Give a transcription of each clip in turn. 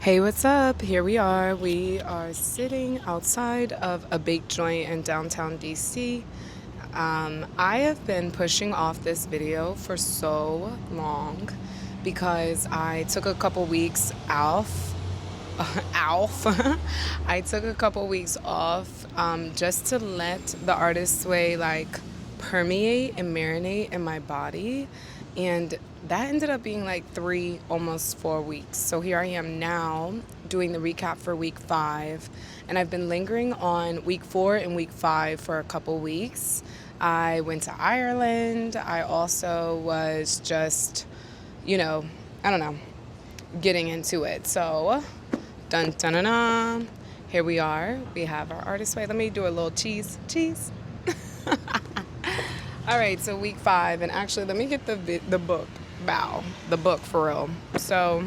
Hey, what's up? Here we are. We are sitting outside of a bake joint in downtown DC. I have been pushing off this video for so long because I took a couple weeks off. Off. I took a couple weeks off just to let the artist's way permeate and marinate in my body. And that ended up being like 3, almost 4 weeks. So here I am now doing the recap for week 5. And I've been lingering on week 4 and week 5 for a couple weeks. I went to Ireland. I also was just, I don't know, getting into it. So, dun dun dun dun. Here we are. We have our artist way. Let me do a little cheese. All right, so week 5, and actually, let me get the book. The book for real. So,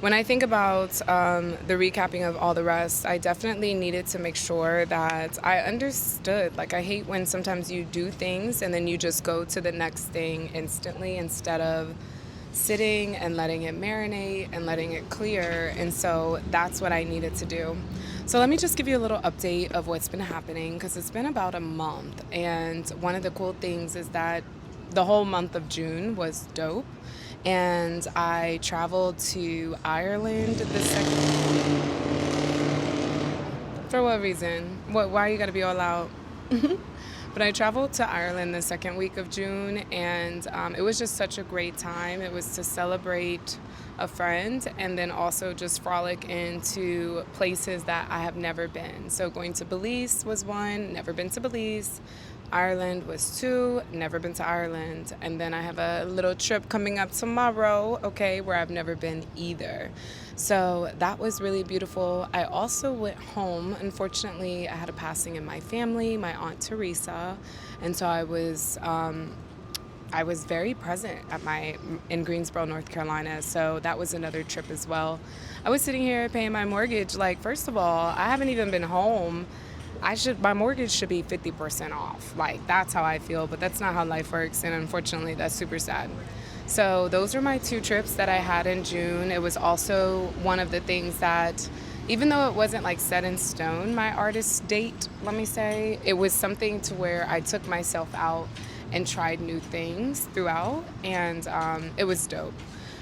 when I think about the recapping of all the rest, I definitely needed to make sure that I understood. Like, I hate when sometimes you do things and then you just go to the next thing instantly instead of sitting and letting it marinate and letting it clear. And so that's what I needed to do. So let me just give you a little update of what's been happening, because it's been about a month. And one of the cool things is that the whole month of June was dope. And I traveled to Ireland the second. For what reason? Why you gotta be all out? But I traveled to Ireland the second week of June, and it was just such a great time. It was to celebrate a friend and then also just frolic into places that I have never been. So going to Belize was one, never been to Belize. Ireland was 2, never been to Ireland. And then I have a little trip coming up tomorrow, where I've never been either. So that was really beautiful. I also went home. Unfortunately, I had a passing in my family, my Aunt Teresa. And so I was very present in Greensboro, North Carolina. So that was another trip as well. I was sitting here paying my mortgage. Like, first of all, I haven't even been home. My mortgage should be 50% off. Like, that's how I feel, but that's not how life works. And unfortunately, that's super sad. So those are my 2 trips that I had in June. It was also one of the things that, even though it wasn't like set in stone, my artist date, let me say, it was something to where I took myself out and tried new things throughout, and it was dope.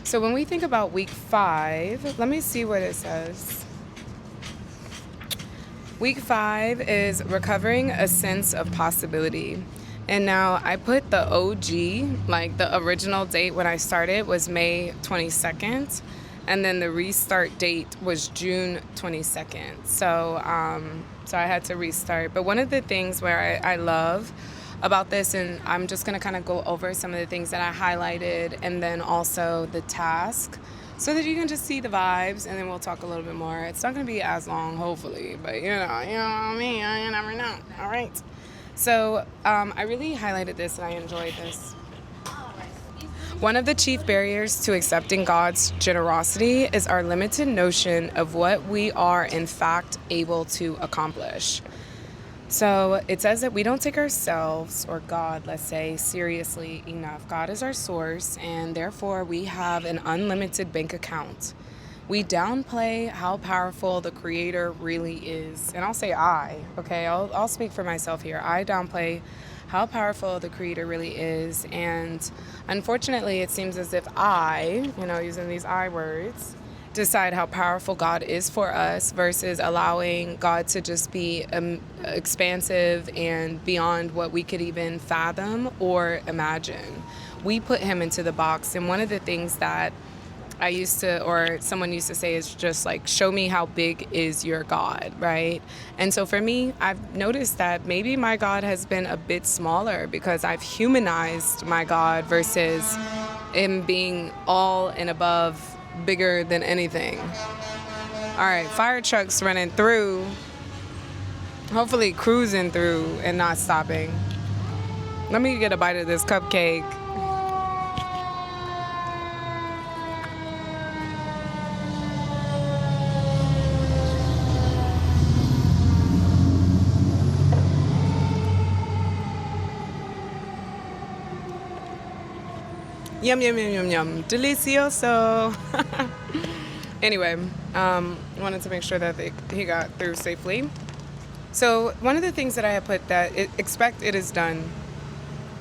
So when we think about week 5, let me see what it says. Week 5 is recovering a sense of possibility. And now I put the OG, like the original date when I started was May 22nd. And then the restart date was June 22nd. So I had to restart. But one of the things where I love about this, and I'm just going to kind of go over some of the things that I highlighted and then also the task, so that you can just see the vibes, and then we'll talk a little bit more. It's not going to be as long, hopefully, but you know what I mean? You never know. All right. So I really highlighted this, and I enjoyed this. One of the chief barriers to accepting God's generosity is our limited notion of what we are, in fact, able to accomplish. So it says that we don't take ourselves, or God, let's say, seriously enough. God is our source, and therefore we have an unlimited bank account. We downplay how powerful the Creator really is. And I'll say I'll speak for myself here. I downplay how powerful the Creator really is. And unfortunately, it seems as if using these I words, decide how powerful God is for us versus allowing God to just be expansive and beyond what we could even fathom or imagine. We put him into the box. And one of the things that someone used to say is just like, show me how big is your God, right? And so for me, I've noticed that maybe my God has been a bit smaller because I've humanized my God versus him being all and above, bigger than anything. All right, fire trucks running through, hopefully cruising through and not stopping. Let me get a bite of this cupcake. Yum, yum, yum, yum, yum. Delicioso. Anyway, wanted to make sure that he got through safely. So one of the things that I had put that expect it is done.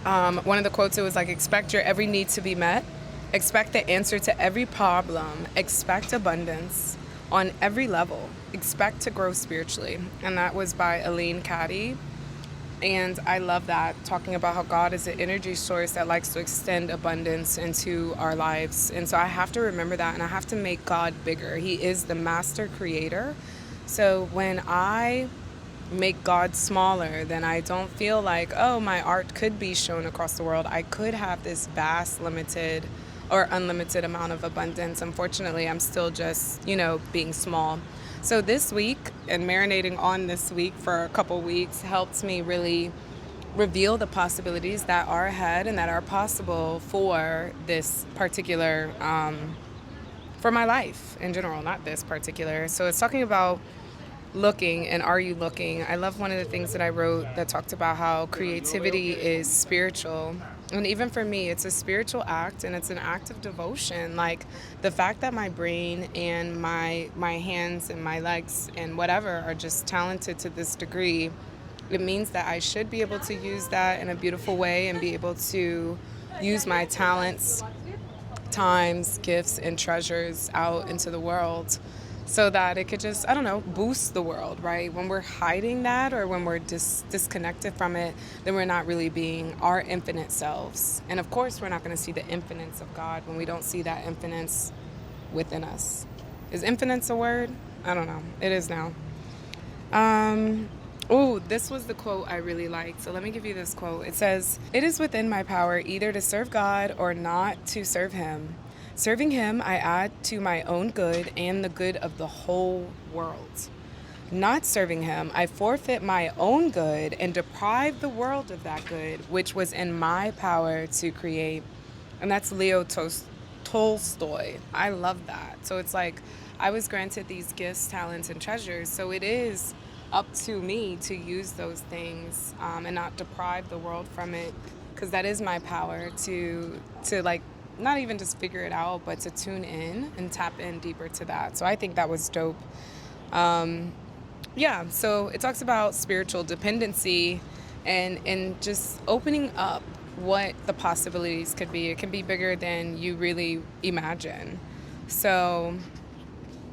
One of the quotes, it was like, expect your every need to be met, expect the answer to every problem, expect abundance on every level, expect to grow spiritually. And that was by Elaine Caddy. And I love that, talking about how God is an energy source that likes to extend abundance into our lives. And so I have to remember that, and I have to make God bigger. He is the master creator. So when I make God smaller, then I don't feel like, oh, my art could be shown across the world. I could have this vast, limited or unlimited amount of abundance. Unfortunately, I'm still just, being small. So this week, and marinating on this week for a couple weeks, helped me really reveal the possibilities that are ahead and that are possible for this particular, for my life in general, not this particular. So it's talking about looking, and are you looking? I love one of the things that I wrote that talked about how creativity is spiritual. And even for me, it's a spiritual act, and it's an act of devotion. Like the fact that my brain and my hands and my legs and whatever are just talented to this degree, it means that I should be able to use that in a beautiful way and be able to use my talents, times, gifts, and treasures out into the world, so that it could just, boost the world, right? When we're hiding that, or when we're disconnected from it, then we're not really being our infinite selves. And of course, we're not going to see the infinite of God when we don't see that infinite within us. Is infinite a word? I don't know. It is now. This was the quote I really liked. So let me give you this quote. It says, "It is within my power either to serve God or not to serve him. Serving him, I add to my own good and the good of the whole world. Not serving him, I forfeit my own good and deprive the world of that good, which was in my power to create." And that's Leo Tolstoy. I love that. So it's like, I was granted these gifts, talents, and treasures. So it is up to me to use those things, and not deprive the world from it, because that is my power to like, not even just figure it out, but to tune in and tap in deeper to that. So I think that was dope. So it talks about spiritual dependency and just opening up what the possibilities could be. It can be bigger than you really imagine. So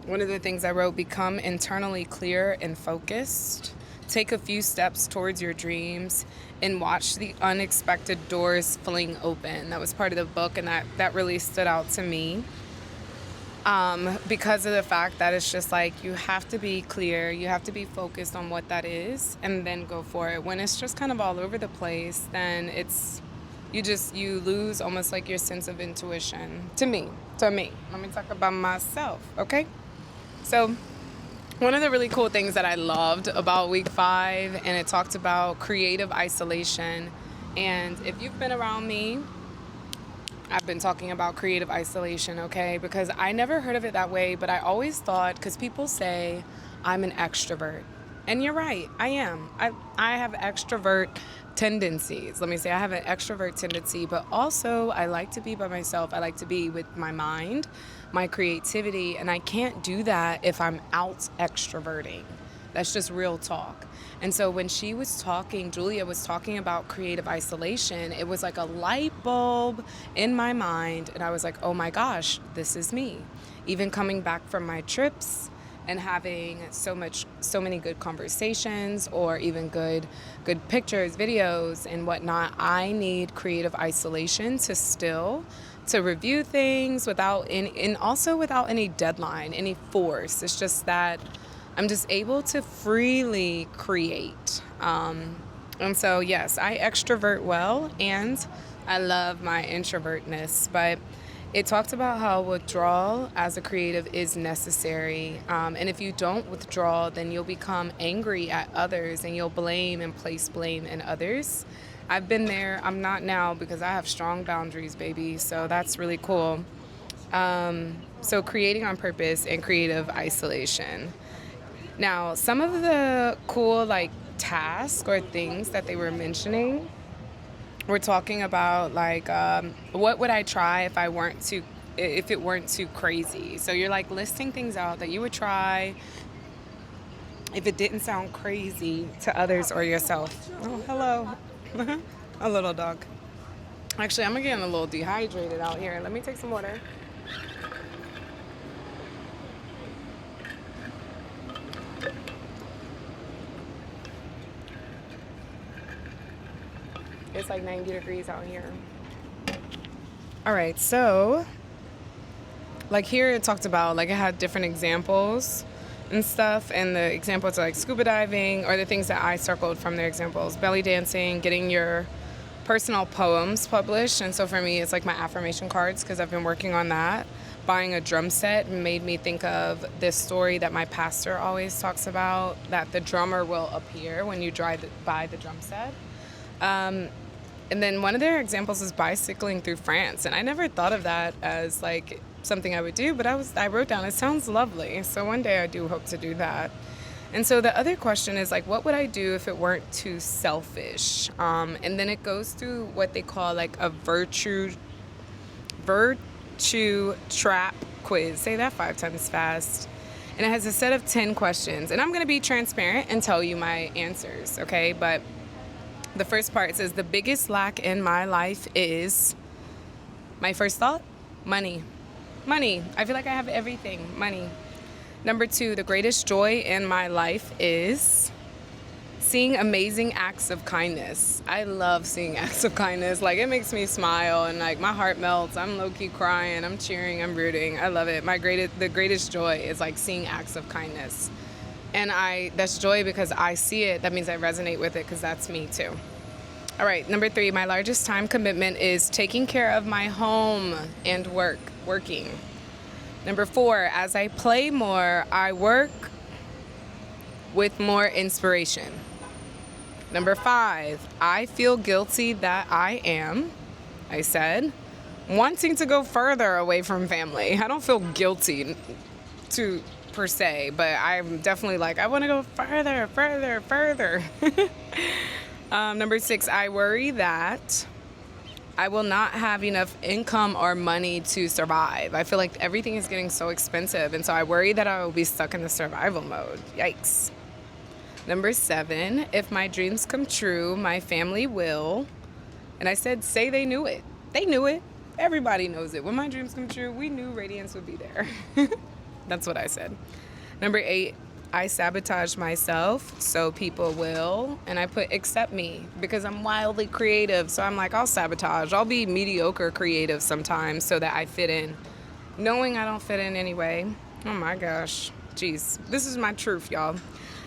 one of the things I wrote, become internally clear and focused. Take a few steps towards your dreams and watch the unexpected doors fling open. That was part of the book, and that really stood out to me, because of the fact that it's just like, you have to be clear, you have to be focused on what that is, and then go for it. When it's just kind of all over the place, then you lose almost like your sense of intuition. To me. Let me talk about myself, okay? So one of the really cool things that I loved about week 5, and it talked about creative isolation. And if you've been around me, I've been talking about creative isolation, okay? Because I never heard of it that way, but I always thought, because people say I'm an extrovert. And you're right, I am. I have extrovert tendencies. Let me say I have an extrovert tendency, but also I like to be by myself. I like to be with my mind, my creativity, and I can't do that if I'm out extroverting. That's just real talk. And so when Julia was talking about creative isolation, it was like a light bulb in my mind, and I was like, oh my gosh, this is me. Even coming back from my trips and having so many good conversations, or even good pictures, videos, and whatnot, I need creative isolation to review things without any deadline, any force. It's just that I'm just able to freely create. And so, yes, I extrovert well, and I love my introvertness, but it talked about how withdrawal as a creative is necessary. And if you don't withdraw, then you'll become angry at others, and you'll blame and place blame in others. I've been there. I'm not now, because I have strong boundaries, baby. So that's really cool. So creating on purpose and creative isolation. Now, some of the cool tasks or things that they were mentioning, we're talking about what would I try if I weren't to if it weren't too crazy. So you're like listing things out that you would try if it didn't sound crazy to others or yourself. Oh, hello. A little dog. Actually, I'm getting a little dehydrated out here. Let me take some water. It's like 90 degrees out here. All right, so like here it talked about, like it had different examples and stuff, and the examples are like scuba diving, or the things that I circled from their examples: belly dancing, getting your personal poems published. And so for me, it's like my affirmation cards, because I've been working on that. Buying a drum set made me think of this story that my pastor always talks about, that the drummer will appear when you buy the drum set. And then one of their examples is bicycling through France. And I never thought of that as like something I would do, but I wrote down, it sounds lovely. So one day I do hope to do that. And so the other question is like, what would I do if it weren't too selfish? And then it goes through what they call like a virtue trap quiz. Say that 5 times fast. And it has a set of 10 questions. And I'm going to be transparent and tell you my answers, okay? But the first part says, the biggest lack in my life is, my first thought, money. Money. I feel like I have everything. Money. Number 2, the greatest joy in my life is seeing amazing acts of kindness. I love seeing acts of kindness. Like, it makes me smile and like my heart melts. I'm low-key crying. I'm cheering. I'm rooting. I love it. The greatest joy is like seeing acts of kindness. And that's joy because I see it. That means I resonate with it because that's me too. All right, number 3, my largest time commitment is taking care of my home and working. Number 4, as I play more, I work with more inspiration. Number 5, I feel guilty that I said, wanting to go further away from family. I don't feel guilty per se, but I'm definitely like, I want to go further. Number 6, I worry that I will not have enough income or money to survive. I feel like everything is getting so expensive, and so I worry that I will be stuck in the survival mode. Yikes. Number 7, if my dreams come true, my family will, and I said, say they knew it. They knew it. Everybody knows it. When my dreams come true, we knew Radiance would be there. That's what I said. Number 8, I sabotage myself so people will, and I put accept me because I'm wildly creative. So I'm like, I'll sabotage. I'll be mediocre creative sometimes so that I fit in, knowing I don't fit in anyway. Oh my gosh. Jeez. This is my truth, y'all.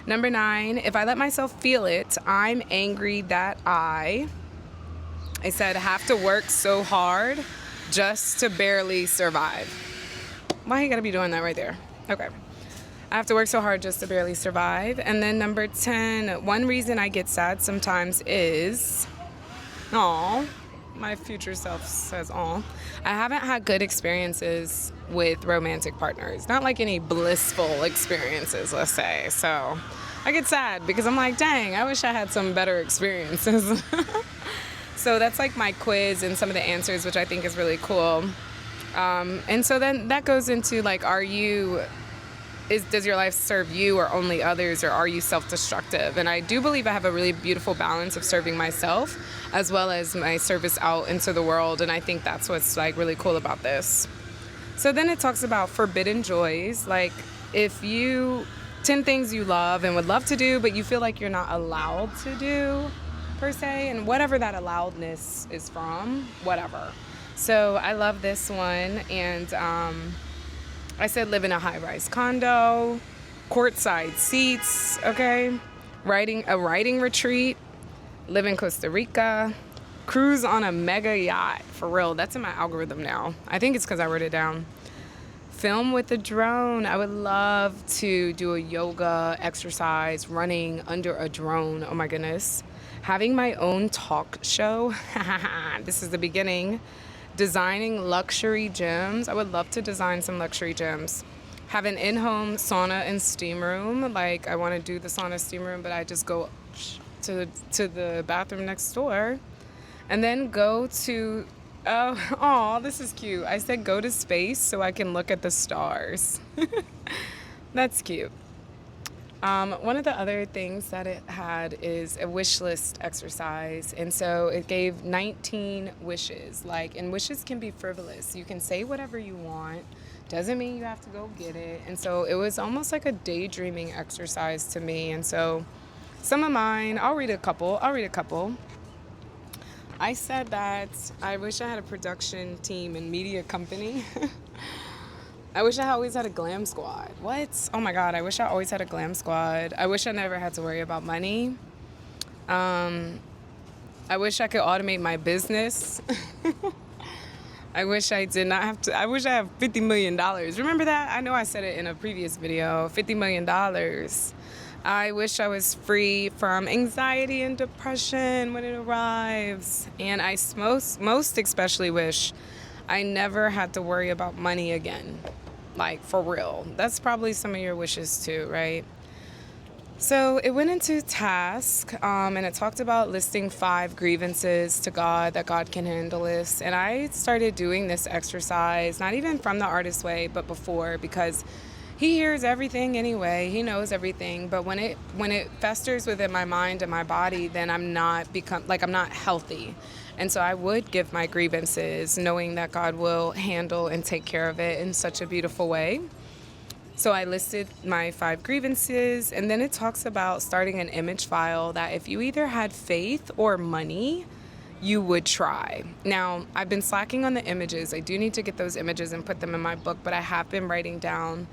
Number 9, if I let myself feel it, I'm angry that I said have to work so hard just to barely survive. Why you gotta be doing that right there? Okay. I have to work so hard just to barely survive. And then number 10, one reason I get sad sometimes is, my future self says, I haven't had good experiences with romantic partners. Not like any blissful experiences, let's say. So I get sad because I'm like, dang, I wish I had some better experiences. So that's like my quiz and some of the answers, which I think is really cool. And so then that goes into like, does your life serve you or only others, or are you self-destructive? And I do believe I have a really beautiful balance of serving myself as well as my service out into the world. And I think that's what's like really cool about this. So then it talks about forbidden joys, like 10 things you love and would love to do, but you feel like you're not allowed to do per se, and whatever that allowedness is from, whatever. So I love this one. And I said live in a high-rise condo, courtside seats, okay? A writing retreat, live in Costa Rica, cruise on a mega yacht. For real, that's in my algorithm now. I think it's because I wrote it down. Film with a drone. I would love to do a yoga exercise running under a drone. Oh my goodness. Having my own talk show. This is the beginning. Designing luxury gyms. I would love to design some luxury gyms. Have an in-home sauna and steam room. Like, I want to do the sauna steam room, but I just go to the bathroom next door. And then go to Oh, this is cute. I said go to space so I can look at the stars. That's cute. One of the other things that it had is a wish list exercise. And so it gave 19 wishes. Like, and wishes can be frivolous. You can say whatever you want. Doesn't mean you have to go get it. And so it was almost like a daydreaming exercise to me. And so some of mine, I'll read a couple. I said that I wish I had a production team and media company. I wish I always had a glam squad. What? Oh my God, I wish I always had a glam squad. I wish I never had to worry about money. I wish I could automate my business. I wish I did not have to. I wish I have $50 million. Remember that? I know I said it in a previous video. $50 million. I wish I was free from anxiety and depression when it arrives. And I most especially wish I never had to worry about money again. Like, for real. That's probably some of your wishes too, right? So it went into task, and it talked about listing 5 grievances to God that God can handle this. And I started doing this exercise, not even from the Artist Way, but before, because He hears everything anyway. He knows everything. But when it festers within my mind and my body, then I'm not healthy. And so I would give my grievances, knowing that God will handle and take care of it in such a beautiful way. So I listed my 5 grievances, and then it talks about starting an image file that if you either had faith or money, you would try. Now, I've been slacking on the images. I do need to get those images and put them in my book, but I have been writing down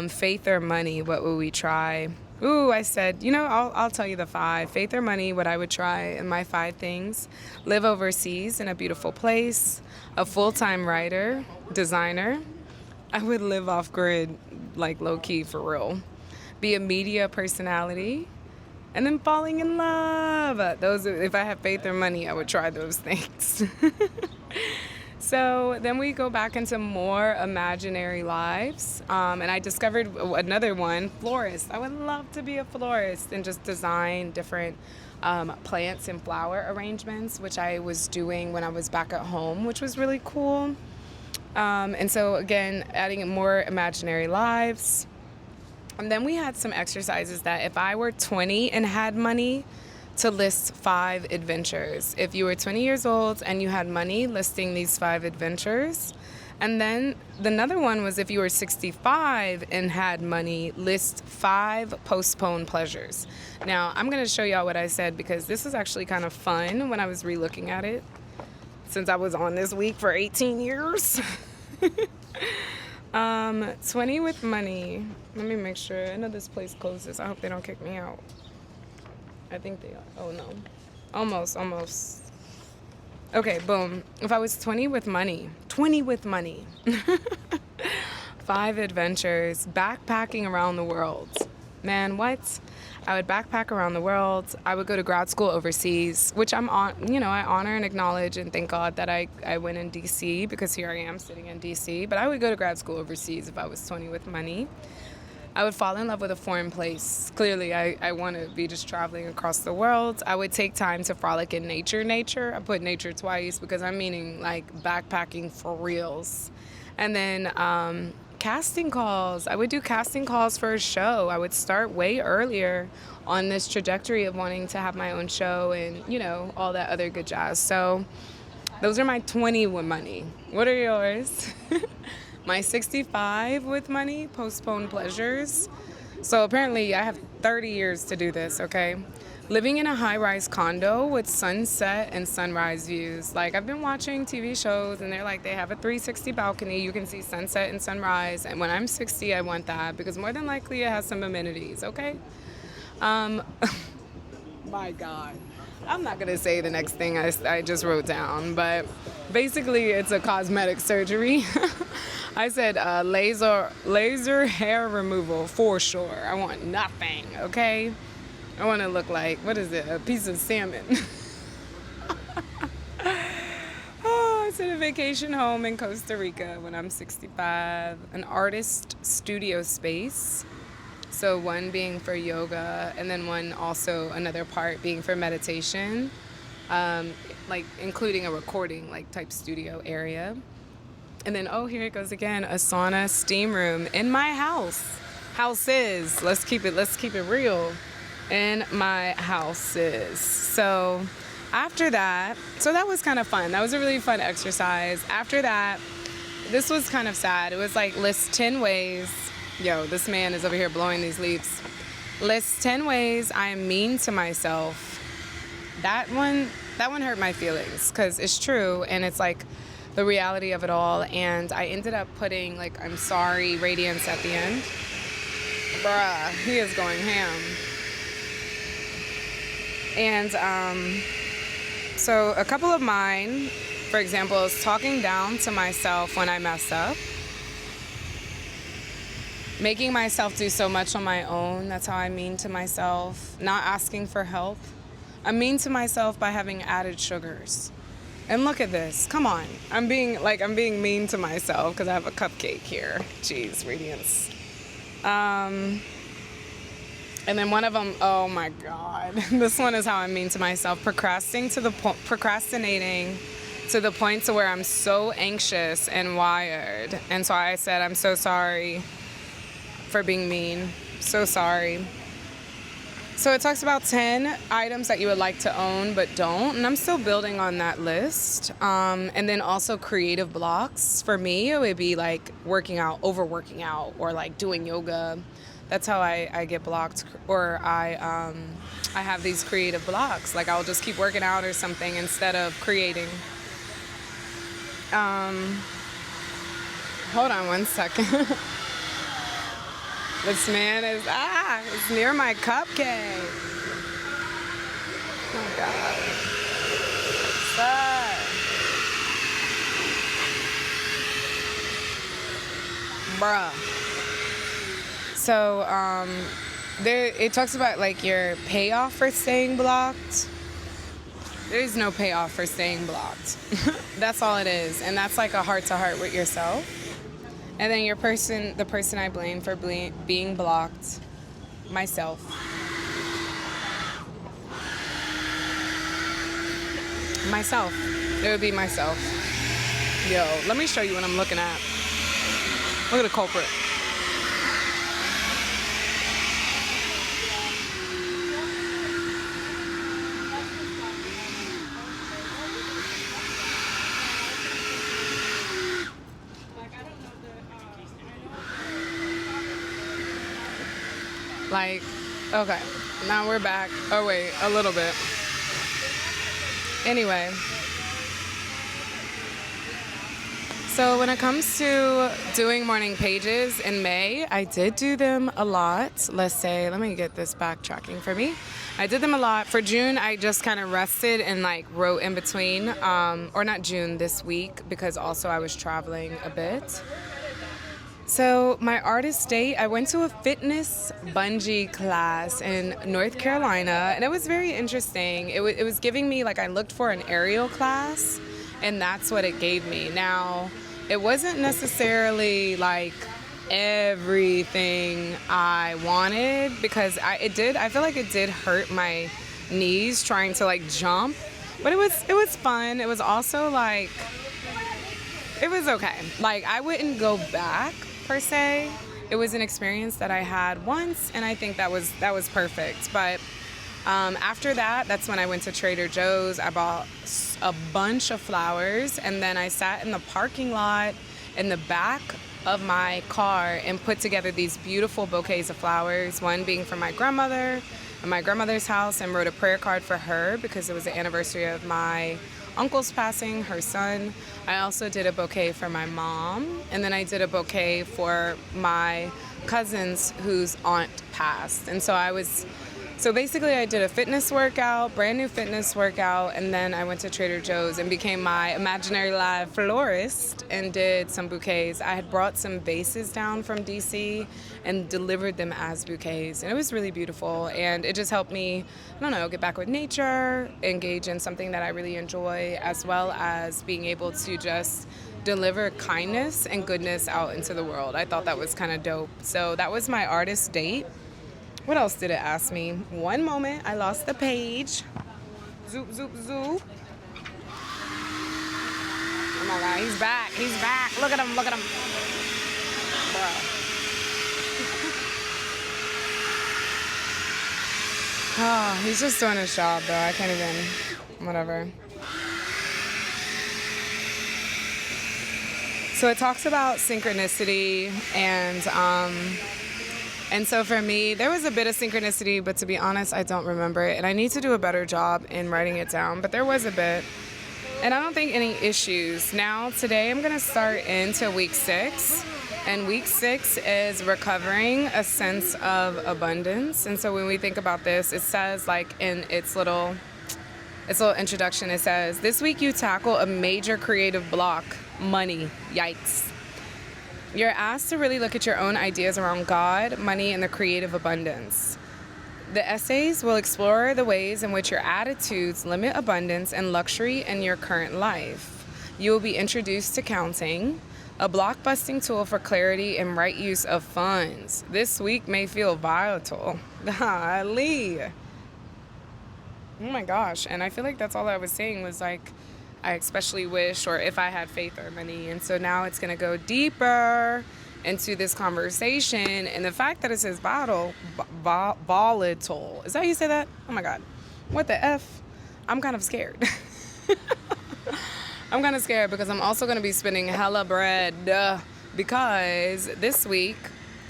faith or money, what would we try? Ooh, I said, I'll tell you the 5. Faith or money, what I would try, and my 5 things. Live overseas in a beautiful place. A full-time writer, designer. I would live off-grid, like low-key, for real. Be a media personality. And then falling in love. Those, if I have faith or money, I would try those things. So then we go back into more imaginary lives. And I discovered another one, florist. I would love to be a florist and just design different plants and flower arrangements, which I was doing when I was back at home, which was really cool. And so again, adding more imaginary lives. And then we had some exercises that if I were 20 and had money, to list 5 adventures. If you were 20 years old and you had money, listing these 5 adventures. And then another one was if you were 65 and had money, list 5 postponed pleasures. Now, I'm going to show y'all what I said because this is actually kind of fun when I was re-looking at it, since I was on this week for 18 years. 20 with money. Let me make sure. I know this place closes. I hope they don't kick me out. I think they are. Oh, no. Almost. Okay, boom. If I was 20 with money. 5 adventures. Backpacking around the world. Man, what? I would backpack around the world. I would go to grad school overseas, which I honor and acknowledge and thank God that I went in D.C. because here I am sitting in D.C. But I would go to grad school overseas if I was 20 with money. I would fall in love with a foreign place. Clearly, I want to be just traveling across the world. I would take time to frolic in nature. I put nature twice because I'm meaning like backpacking for reals. And then casting calls. I would do casting calls for a show. I would start way earlier on this trajectory of wanting to have my own show and, all that other good jazz. So those are my 20 with money. What are yours? My 65 with money, postponed pleasures. So apparently I have 30 years to do this, okay? Living in a high-rise condo with sunset and sunrise views. Like, I've been watching TV shows, and they're like, they have a 360 balcony. You can see sunset and sunrise. And when I'm 60, I want that because more than likely it has some amenities, okay? My God. I'm not going to say the next thing I just wrote down, but basically it's a cosmetic surgery. I said laser hair removal for sure. I want nothing, okay? I want to look like, what is it, a piece of salmon. Oh, I said a vacation home in Costa Rica when I'm 65. An artist studio space. So one being for yoga and then one also another part being for meditation. like including a recording like type studio area. And then, oh, here it goes again, a sauna steam room in my house. Houses. Let's keep it real. In my houses. So after that, so that was kind of fun. That was a really fun exercise. After that, this was kind of sad. It was like list 10 ways. Yo, this man is over here blowing these leaves. List 10 ways I am mean to myself. That one hurt my feelings because it's true and it's like the reality of it all. And I ended up putting like I'm sorry Radiance at the end. Bruh, he is going ham. And so a couple of mine, for example, is talking down to myself when I mess up. Making myself do so much on my own. That's how I'm mean to myself. Not asking for help. I'm mean to myself by having added sugars. And look at this. Come on. I'm being mean to myself because I have a cupcake here. Jeez, Radiance. And then one of them, oh my God. This one is how I'm mean to myself. Procrastinating to the point to where I'm so anxious and wired. And so I said, I'm so sorry for being mean. So sorry. So it talks about 10 items that you would like to own but don't. And I'm still building on that list. And then also creative blocks. For me, it would be like overworking out, or like doing yoga. That's how I get blocked, or I have these creative blocks. Like I'll just keep working out or something instead of creating. Hold on one second. This man is it's near my cupcake. Oh God. Bruh. So, it talks about like your payoff for staying blocked. There's no payoff for staying blocked. That's all it is. And that's like a heart-to-heart with yourself. And then the person I blame for being blocked, myself. Myself. It would be myself. Yo, let me show you what I'm looking at. Look at the culprit. Like, okay, now we're back. Oh wait, a little bit. Anyway. So when it comes to doing morning pages in May, I did do them a lot. Let me get this backtracking for me. I did them a lot. For June, I just kind of rested and like wrote in between, or not June, this week, because also I was traveling a bit. So my artist date, I went to a fitness bungee class in North Carolina, and it was very interesting. It was giving me, like, I looked for an aerial class, and that's what it gave me. Now, it wasn't necessarily like everything I wanted, because I feel like it did hurt my knees trying to like jump, but it was fun. It was also like, it was okay. Like, I wouldn't go back per se. It was an experience that I had once, and I think that was perfect. But after that, that's when I went to Trader Joe's. I bought a bunch of flowers, and then I sat in the parking lot in the back of my car and put together these beautiful bouquets of flowers, one being for my grandmother at my grandmother's house, and wrote a prayer card for her because it was the anniversary of my uncle's passing, her son. I also did a bouquet for my mom, and then I did a bouquet for my cousins whose aunt passed. And so basically I did a fitness workout, brand new fitness workout, and then I went to Trader Joe's and became my imaginary live florist and did some bouquets. I had brought some vases down from DC and delivered them as bouquets, and it was really beautiful, and it just helped me, I don't know, get back with nature, engage in something that I really enjoy, as well as being able to just deliver kindness and goodness out into the world. I thought that was kind of dope. So that was my artist date. What else did it ask me? One moment, I lost the page. Zoop, zoop, zoop. my God, he's back. He's back. Look at him. Look at him. Bro. Oh, he's just doing his job, bro. I can't even, whatever. So it talks about synchronicity and so for me, there was a bit of synchronicity, but to be honest, I don't remember it. And I need to do a better job in writing it down, but there was a bit. And I don't think any issues. Now, today I'm going to start into week 6. And week 6 is recovering a sense of abundance. And so when we think about this, it says like in its little introduction, it says, this week you tackle a major creative block, money. Yikes. You're asked to really look at your own ideas around God, money, and the creative abundance. The essays will explore the ways in which your attitudes limit abundance and luxury in your current life. You will be introduced to counting, a block-busting tool for clarity and right use of funds. This week may feel volatile. Golly. Oh my gosh. And I feel like that's all I was saying was like, I especially wish, or if I had faith or money. And so now it's going to go deeper into this conversation. And the fact that it says volatile. Is that how you say that? Oh my God. What the F? I'm kind of scared. I'm kind of scared because I'm also going to be spending hella bread because this week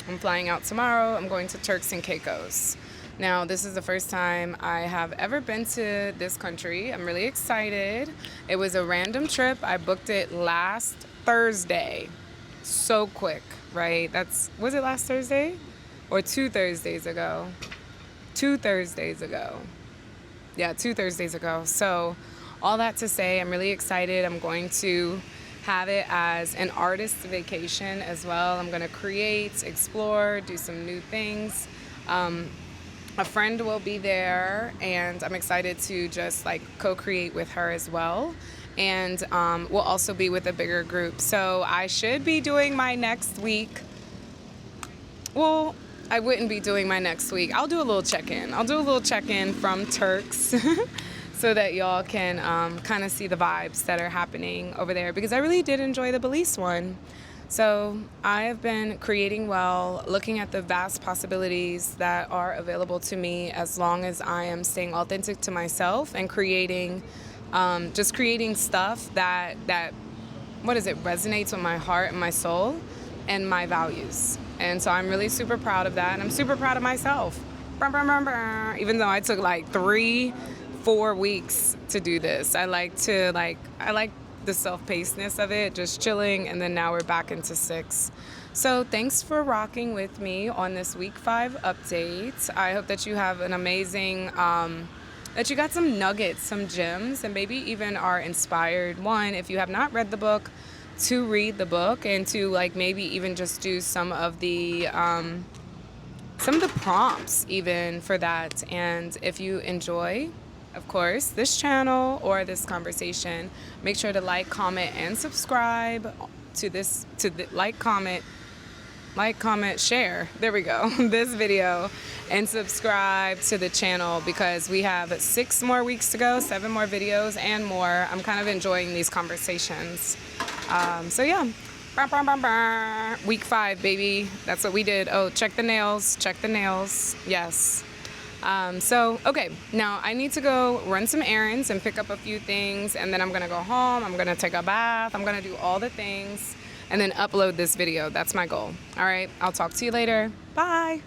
I'm flying out tomorrow. I'm going to Turks and Caicos. Now, this is the first time I have ever been to this country. I'm really excited. It was a random trip. I booked it last Thursday. So quick, right? Was it last Thursday? Or 2 Thursdays ago? 2 Thursdays ago. Yeah, 2 Thursdays ago. So, all that to say, I'm really excited. I'm going to have it as an artist vacation as well. I'm going to create, explore, do some new things. A friend will be there, and I'm excited to just like co-create with her as well. And we'll also be with a bigger group. So I should be doing my next week. Well, I wouldn't be doing my next week. I'll do a little check-in. I'll do a little check-in from Turks so that y'all can kind of see the vibes that are happening over there, because I really did enjoy the Belize one. So I have been creating well, looking at the vast possibilities that are available to me as long as I am staying authentic to myself and creating, just creating stuff that resonates with my heart and my soul and my values. And so I'm really super proud of that, and I'm super proud of myself. Even though I took like 3-4 weeks to do this. I like the self-pacedness of it, just chilling, and then now we're back into 6. So thanks for rocking with me on this week 5 update. I hope that you have an amazing, that you got some nuggets, some gems, and maybe even are inspired. One, if you have not read the book, to read the book, and to like maybe even just do some of the prompts even for that. And if you enjoy, of course, this channel or this conversation, make sure to like, comment, and subscribe to this, comment, share. There we go. This video, and subscribe to the channel, because we have 6 more weeks to go, 7 more videos and more. I'm kind of enjoying these conversations. So yeah, week 5, baby. That's what we did. Oh, check the nails. Yes. So, okay, now I need to go run some errands and pick up a few things, and then I'm going to go home, I'm going to take a bath, I'm going to do all the things, and then upload this video. That's my goal. All right, I'll talk to you later. Bye.